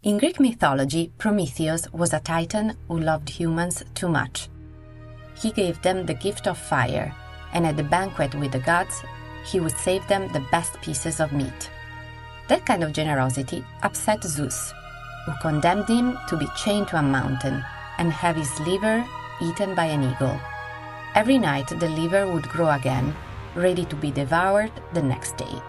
In Greek mythology, Prometheus was a titan who loved humans too much. He gave them the gift of fire, and at the banquet with the gods, he would save them the best pieces of meat. That kind of generosity upset Zeus, who condemned him to be chained to a mountain and have his liver eaten by an eagle. Every night the liver would grow again, ready to be devoured the next day.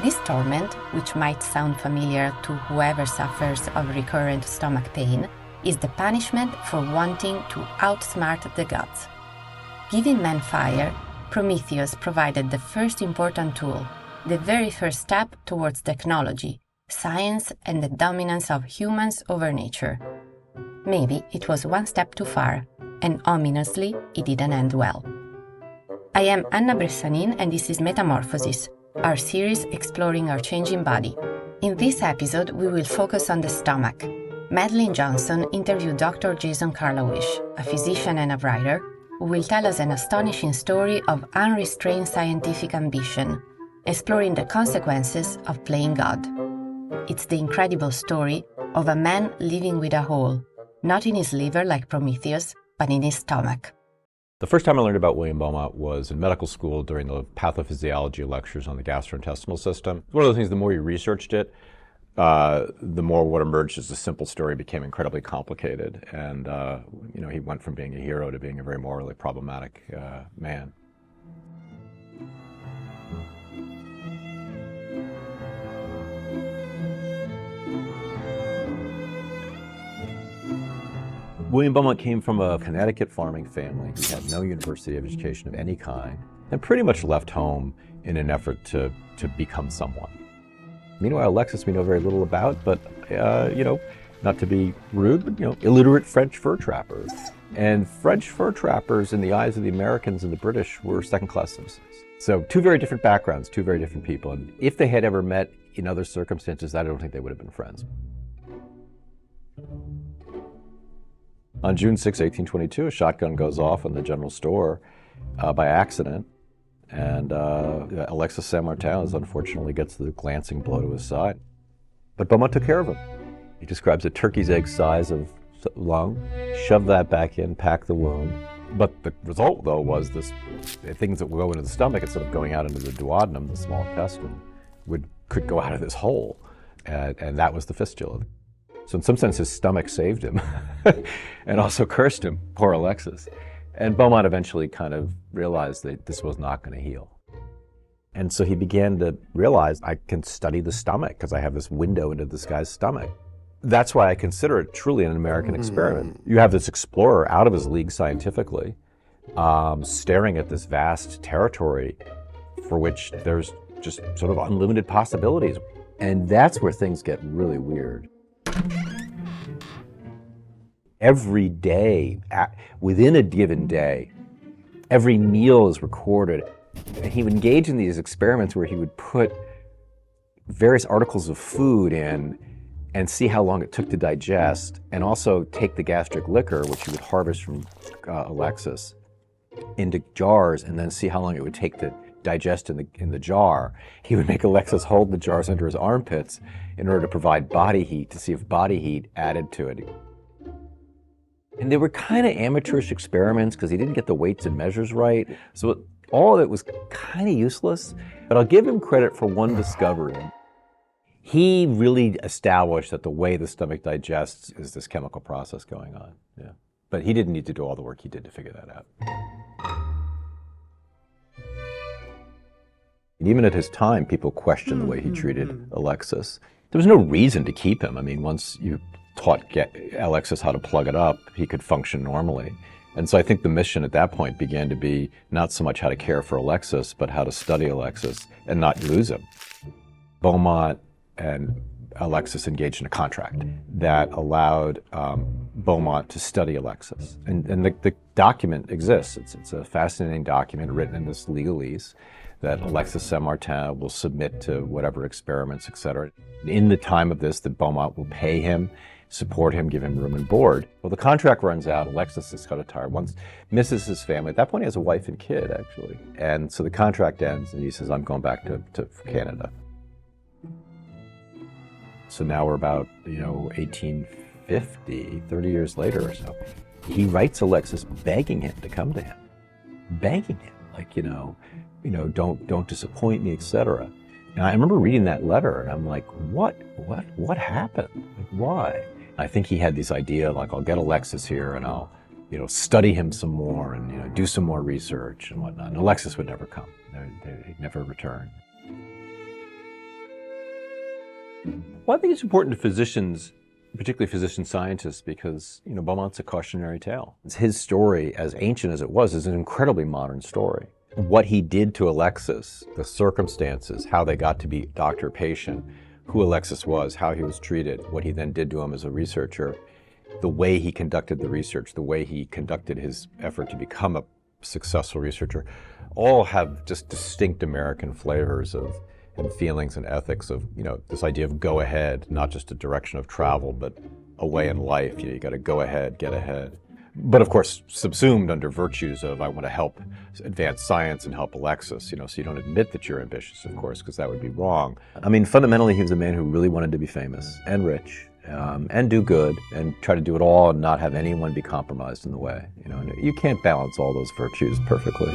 This torment, which might sound familiar to whoever suffers of recurrent stomach pain, is the punishment for wanting to outsmart the gods. Giving men fire, Prometheus provided the first important tool, the very first step towards technology, science, and the dominance of humans over nature. Maybe it was one step too far, and ominously, it didn't end well. I am Anna Bressanin, and this is Metamorphosis, our series exploring our changing body. In this episode, we will focus on the stomach. Madeline Johnson interviewed Dr. Jason Karlawish, a physician and a writer, who will tell us an astonishing story of unrestrained scientific ambition, exploring the consequences of playing God. It's the incredible story of a man living with a hole, not in his liver like Prometheus, but in his stomach. The first time I learned about William Beaumont was in medical school during the pathophysiology lectures on the gastrointestinal system. One of those things, the more you researched it, the more what emerged as a simple story became incredibly complicated. And he went from being a hero to being a very morally problematic man. William Beaumont came from a Connecticut farming family. He had no university education of any kind and pretty much left home in an effort to become someone. Meanwhile, Alexis we know very little about, but, not to be rude, but, illiterate French fur trappers. And French fur trappers, in the eyes of the Americans and the British, were second-class citizens. So two very different backgrounds, two very different people. And if they had ever met in other circumstances, I don't think they would have been friends. On June 6, 1822, a shotgun goes off in the general store by accident, and Alexis St Martin unfortunately gets the glancing blow to his side. But Beaumont took care of him. He describes a turkey's egg size of lung, shoved that back in, packed the wound. But the result, though, was things that would go into the stomach, instead of going out into the duodenum, the small intestine, could go out of this hole, and that was the fistula. So in some sense, his stomach saved him and also cursed him, poor Alexis. And Beaumont eventually kind of realized that this was not going to heal. And so he began to realize, I can study the stomach because I have this window into this guy's stomach. That's why I consider it truly an American experiment. You have this explorer out of his league scientifically, staring at this vast territory for which there's just sort of unlimited possibilities. And that's where things get really weird. Every day, within a given day, every meal is recorded. And he would engage in these experiments where he would put various articles of food in and see how long it took to digest, and also take the gastric liquor, which he would harvest from Alexis, into jars, and then see how long it would take to digest in the jar. He would make Alexis hold the jars under his armpits in order to provide body heat, to see if body heat added to it. And they were kind of amateurish experiments because he didn't get the weights and measures right. So all of it was kind of useless. But I'll give him credit for one discovery. He really established that the way the stomach digests is this chemical process going on. Yeah. But he didn't need to do all the work he did to figure that out. Even at his time, people questioned the way he treated Alexis. There was no reason to keep him. I mean, once you taught Alexis how to plug it up, he could function normally. And so I think the mission at that point began to be not so much how to care for Alexis, but how to study Alexis and not lose him. Beaumont and Alexis engaged in a contract that allowed Beaumont to study Alexis. And the document exists. It's a fascinating document written in this legalese that Alexis St Martin will submit to whatever experiments, etc. In the time of this, that Beaumont will pay him, support him, give him room and board. Well, the contract runs out. Alexis is kind of tired. Once misses his family. At that point, he has a wife and kid, actually. And so the contract ends, and he says, I'm going back to Canada. So now we're about, 1850, 30 years later or so. He writes Alexis begging him to come to him, begging him, like, don't disappoint me, etc. And I remember reading that letter and I'm like, what happened? Like, why? I think he had this idea, like, I'll get Alexis here and I'll, study him some more and, do some more research and whatnot. And Alexis would never come. They'd never return. Well, I think it's important to physicians, particularly physician scientists, because, Beaumont's a cautionary tale. His story, as ancient as it was, is an incredibly modern story. What he did to Alexis, the circumstances, how they got to be doctor-patient, who Alexis was, how he was treated, what he then did to him as a researcher, the way he conducted the research, the way he conducted his effort to become a successful researcher, all have just distinct American flavors and feelings and ethics of, this idea of go ahead, not just a direction of travel, but a way in life. You got to go ahead, get ahead. But of course, subsumed under virtues of I want to help advance science and help Alexis, so you don't admit that you're ambitious, of course, because that would be wrong. I mean, fundamentally, he was a man who really wanted to be famous and rich and do good and try to do it all and not have anyone be compromised in the way. And you can't balance all those virtues perfectly.